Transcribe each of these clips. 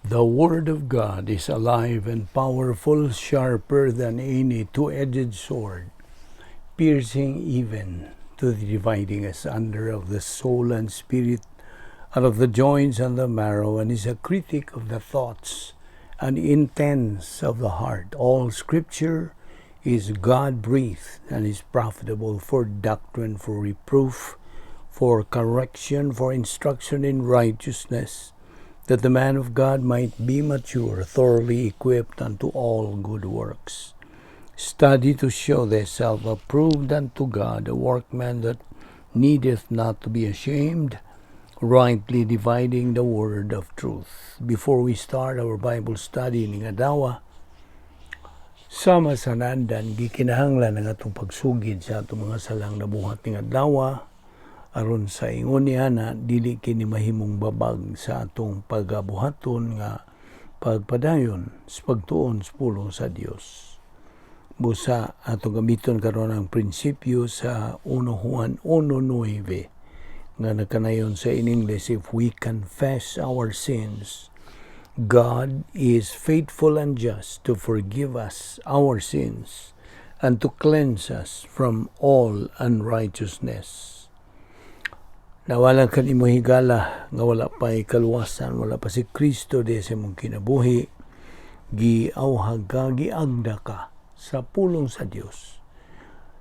The Word of God is alive and powerful, sharper than any two-edged sword, piercing even to the dividing asunder of the soul and spirit, and of the joints and the marrow, and is a critic of the thoughts and intents of the heart. All Scripture is God-breathed and is profitable for doctrine, for reproof, for correction, for instruction in righteousness, that the man of God might be mature, thoroughly equipped unto all good works. Study to show thyself approved unto God, a workman that needeth not to be ashamed, rightly dividing the word of truth. Before we start our Bible study ni Adawa, sama sa nandan, gikinahanglan ang atong pagsugid sa atong mga salang nabuhat ni Adawa, aron sa ingon niya na dili kini mahimong babag sa atong pagabuhaton nga pagpadayon sa pagtuon sa pulong sa Dios. Busa atong gamiton karon ang prinsipyo sa 1 Juan 1:9 nga nakanayon sa in English, if we confess our sins, God is faithful and just to forgive us our sins and to cleanse us from all unrighteousness. Nawalan ka ni mo higala nga wala pa kaluwasan, wala pa si Kristo di sa mong kinabuhi, giawhag ka, giagda ka sa pulong sa Dios.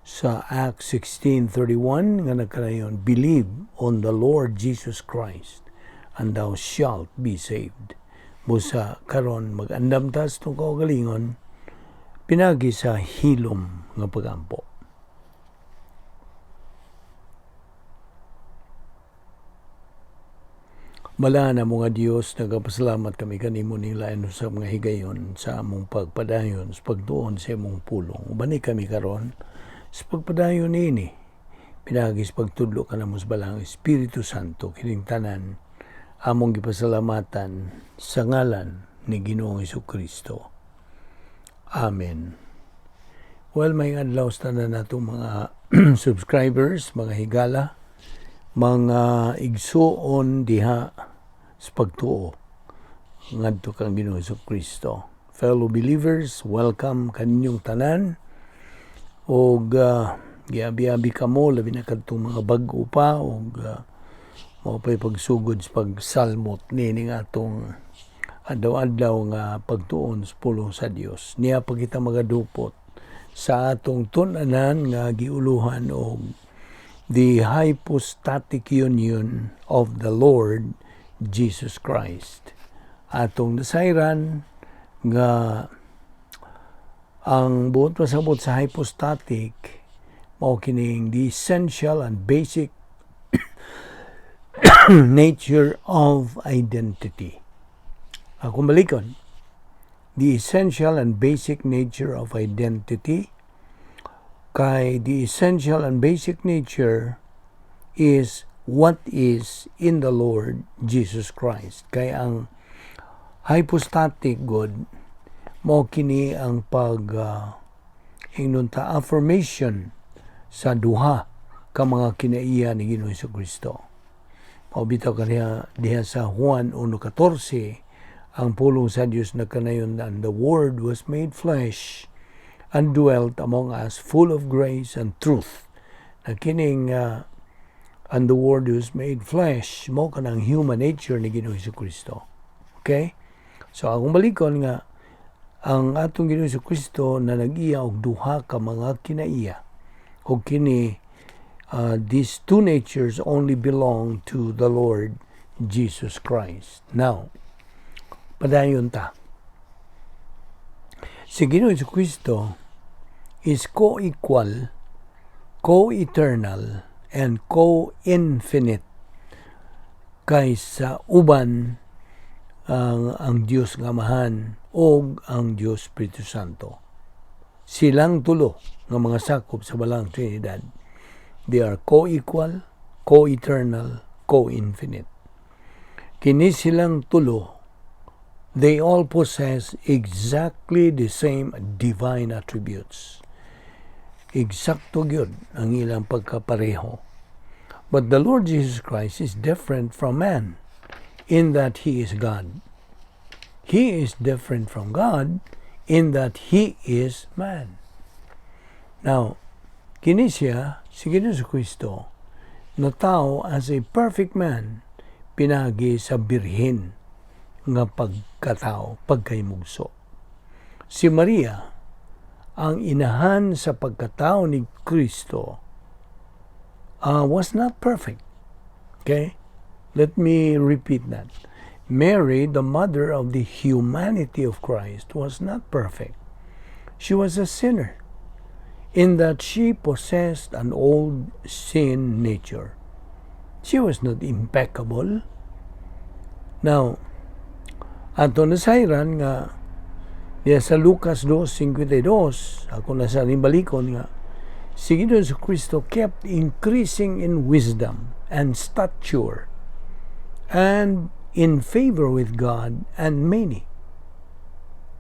Sa Acts 16:31 nga nakarayon, believe on the Lord Jesus Christ and thou shalt be saved. Busa karon mag-andam tas tong kaugalingon pinagi sa hilom nga pagampo. Mala na mga Diyos, nagapasalamat kami kanimo nila sa mga higayon sa among pagpadayon, sa pagtuon sa among pulong. Ubani kami karon sa pagpadayon ini. Pinagis pagtudlo ka na mo sa balang Espiritu Santo, kining tanan, among gipasalamatan sa ngalan ni Ginoong Jesucristo. Amen. Well, may adlaw sa tanan natong mga subscribers, mga higala, mga igsuon diha sa pagtuo ngadto kang Ginoong Jesucristo. Fellow believers, welcome kaninyong tanan, og giabi-abi kamo labi na kadtong mga bag-o pa, og mao pay pagsugod sa pagsalmot nining atong adlaw-adlaw nga pagtuon sa pulong sa Dios. Niya pa kita magadupot sa atong tun-anan nga giuluhan og the hypostatic union of the Lord Jesus Christ. Atong nasayran nga ang buot pasabot sa hypostatic mao kining the essential and basic nature of identity. Akong balikon, the essential and basic nature of identity. Kay the essential and basic nature is what is in the Lord Jesus Christ. Kay ang hypostatic God mao kini ang inunta affirmation sa duha ka mga kinaiya ni Ginoong Jesucristo. Maubitaw kaniya diha sa Juan 1:14, ang pulong sa Dios na kanayon, and the Word was made flesh and dwelt among us, full of grace and truth. Na kining and the Word was made flesh, mo kanang human nature ni Ginoong Jesucristo. Okay? So akong balikon nga ang atong Ginoong Jesucristo na nag-iya og duha ka mga kinaiya. Og kini these two natures only belong to the Lord Jesus Christ. Now, padayon ta. Si Ginoong Jesucristo is co-equal, co-eternal, and co-infinite kaysa uban ang Diyos nga Amahan o ang Diyos Espiritu Santo. Silang tulo nga mga sakop sa balang Trinidad. They are co-equal, co-eternal, co-infinite. Kini silang tulo, they all possess exactly the same divine attributes. Eksakto gyud ang ilang pagkapareho. But the Lord Jesus Christ is different from man in that He is God. He is different from God in that He is man. Now, kini siya, si Ginoong Kristo, na tao as a perfect man, pinagi sa birhen nga pagkatao, pagkaymugso. Si Maria, ang inahan sa pagkatao ni Kristo, was not perfect. Okay? Let me repeat that. Mary, the mother of the humanity of Christ, was not perfect. She was a sinner in that she possessed an old sin nature. She was not impeccable. Now, ato nasayran nga diya sa Lucas 2:52, ako nasa balikon nga, si Ginoong Kristo kept increasing in wisdom and stature and in favor with God and many.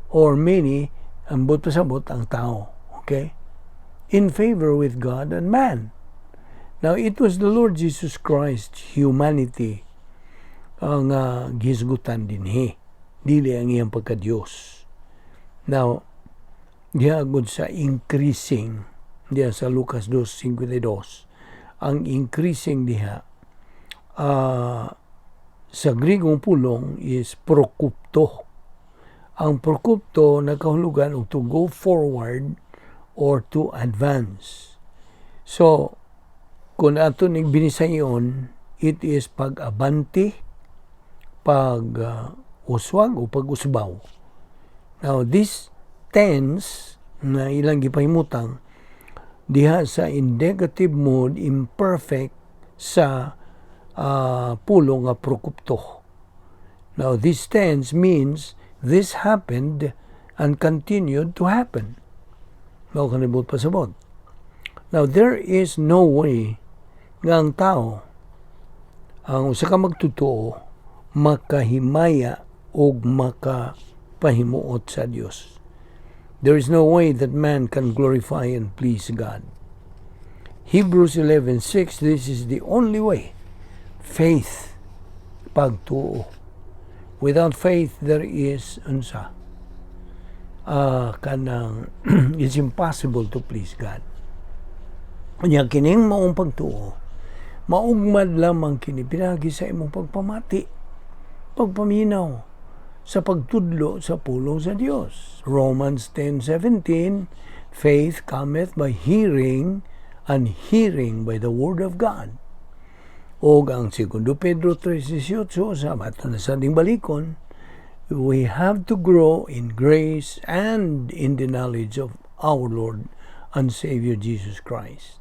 Or many, ang buto sa but ang tao. Okay? In favor with God and man. Now, it was the Lord Jesus Christ, humanity, ang gisgutan din dili ang iyang pagka-Diyos. Now, diya agud sa increasing, diya sa Lucas 2:52, ang increasing diha, sa Grigong pulong is prokupto. Ang prokupto nagkahulugan og to go forward or to advance. So, kung ato ning binisayon, it is pag-abanti, pag-uswag o pag-usbaw. Now, this tense na ilang gipahimutang diha sa indicative mode, imperfect sa pulong nga prokupto. Now, this tense means this happened and continued to happen. Now, kanibot pasabot. Now, there is no way nga ang tao, ang usa ka magtotoo, makahimaya o makapahimuot sa Dios. There is no way that man can glorify and please God. Hebrews 11:6, this is the only way. Faith, pagtuo. Without faith, there is it's impossible to please God. Kanya kining maong pagtuo, maugmad lamang kini pinagi sa imong pagpamati, pagpaminaw, sa pagtudlo sa pulong sa Dios. Romans 10:17, faith cometh by hearing, and hearing by the word of God. O ang 2 Pedro 3:18, sa mato na sa ding balikon, we have to grow in grace and in the knowledge of our Lord and Savior Jesus Christ.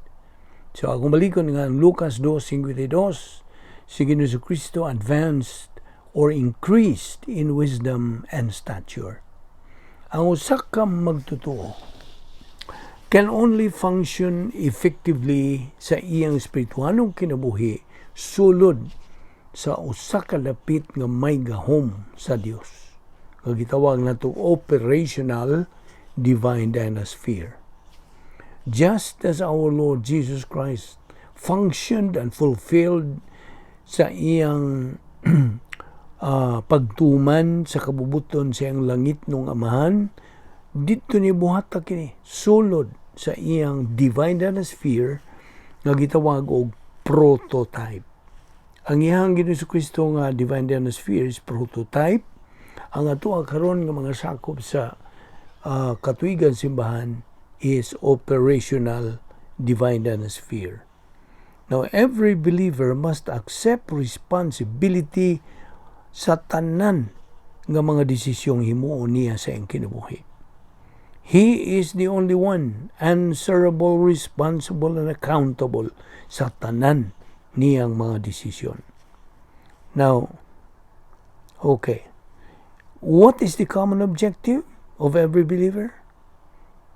So akong balikon nga Lucas 2:52, si Ginoong Kristo advanced or increased in wisdom and stature. Ang usa ka magtotoo can only function effectively sa iyang espiritualong kinabuhi sulod sa usa ka dapit nga may gahom sa Dios. Nga gitawag nato operational divine dynasphere. Just as our Lord Jesus Christ functioned and fulfilled sa iyang pagtuman sa kabubuton sa iyang langit nung amahan, dito ni buhata kini sulod sa iyang divine dynasphere nga gitawag og prototype. Ang iyang Ginoong Kristo nga divine dynasphere is prototype. Ang ato karon nga mga sakop sa katuigan simbahan is operational divine dynasphere. Now, every believer must accept responsibility sa tanan nga mga desisyong himuon niya sa iyang kinabuhi. He is the only one answerable, responsible, and accountable sa tanan niyang mga desisyon. Now, okay. What is the common objective of every believer?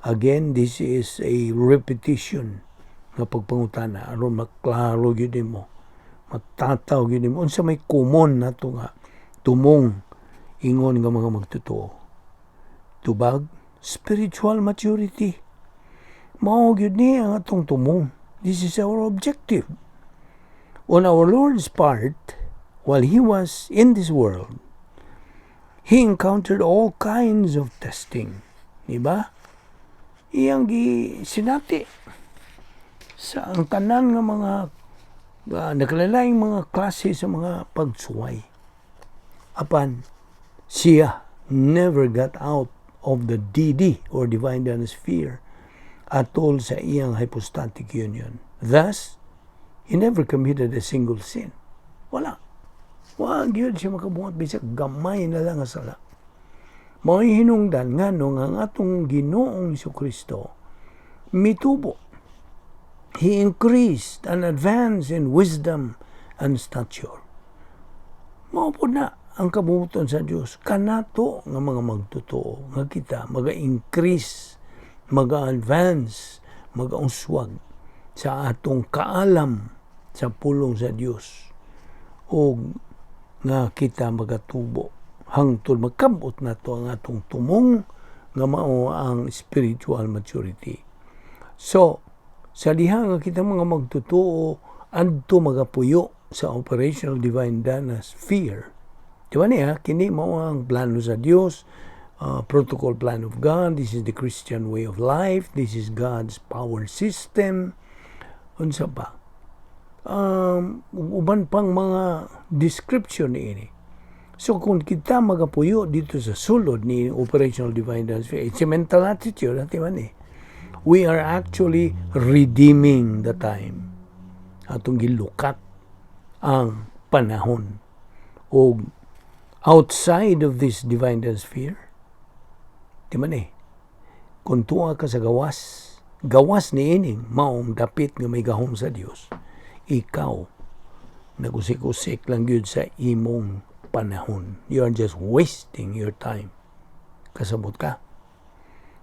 Again, this is a repetition nga pagpangutana aron maklaro gyud mo, matataw gyud mo unsa may common nato nga tumong ingon nga mga magtotoo. Tubag, spiritual maturity. Mao gyud ni ang atong tumong. This is our objective. On our Lord's part, while He was in this world, He encountered all kinds of testing. Diba? Iyang sinati sa ang tanan nga mga nakalalayang mga klase sa mga pagsuway. Apan, siya never got out of the DD or divine dana sphere at all sa iyang hypostatic union. Thus, he never committed a single sin. Wala. Wag yun siya makabuhat bisag gamay na lang nga sala. Mao'y hinungdan nga nung ang atong Ginoong Jesucristo mitubo. He increased and advanced in wisdom and stature. Mao po na ang kabubuton sa Dios kanato nga mga magtotoo nga kita maga-increase, maga-advance, maga-uswag sa atong kaalam sa pulong sa Dios o nga kita magatubo hangtod magkabot nato ang atong tumong nga mao ang spiritual maturity. So sa diha nga kita mga magtotoo adto magapuyo sa operational divine dana sphere. Di ba niya? Kini mao ang plano sa Dios, protocol plan of God. This is the Christian way of life. This is God's power system. Unsa pa? Uban pang mga description ni ini. So kung kita magapuyo dito sa sulod ni operational divine dana sphere, it's a mental attitude. Di ba niya? We are actually redeeming the time. Atong gilukat ang panahon. O outside of this divine dana sphere, di man kung tuwa ka sa gawas ni ining maong dapit nga may gahom sa Dios, ikaw nagusik-usik lang yun sa imong panahon. You are just wasting your time. Kasabot ka.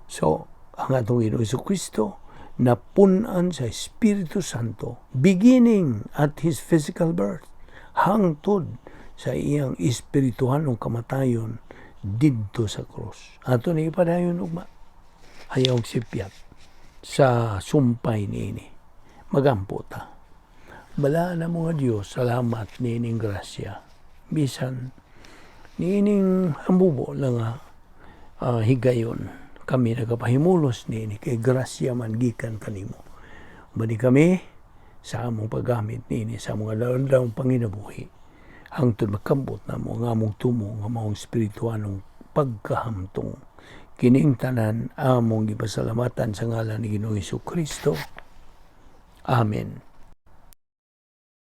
So, ang atong Ginoong Jesucristo napunan sa Espiritu Santo beginning at His physical birth hangtod sa iyang espirituhanong kamatayon didto sa krus. Ato ni ipadayon ugma ayaw sipyat sa sumpay niini. Magampo ta. Bala na mga Dios, salamat niining grasya. Bisan niining ambubo lang higayon kami nagapahimulos ni kay grasya man gikan kanimo. Bani kami sa among paggamit ni sa mga daon-daong panginabuhi hangtod makambot na mo nga among tumo nga maong espirituanong pagkahamtong. Kining tanan among gipasalamatan sa ngalan ni Ginoong Jesucristo. Amen.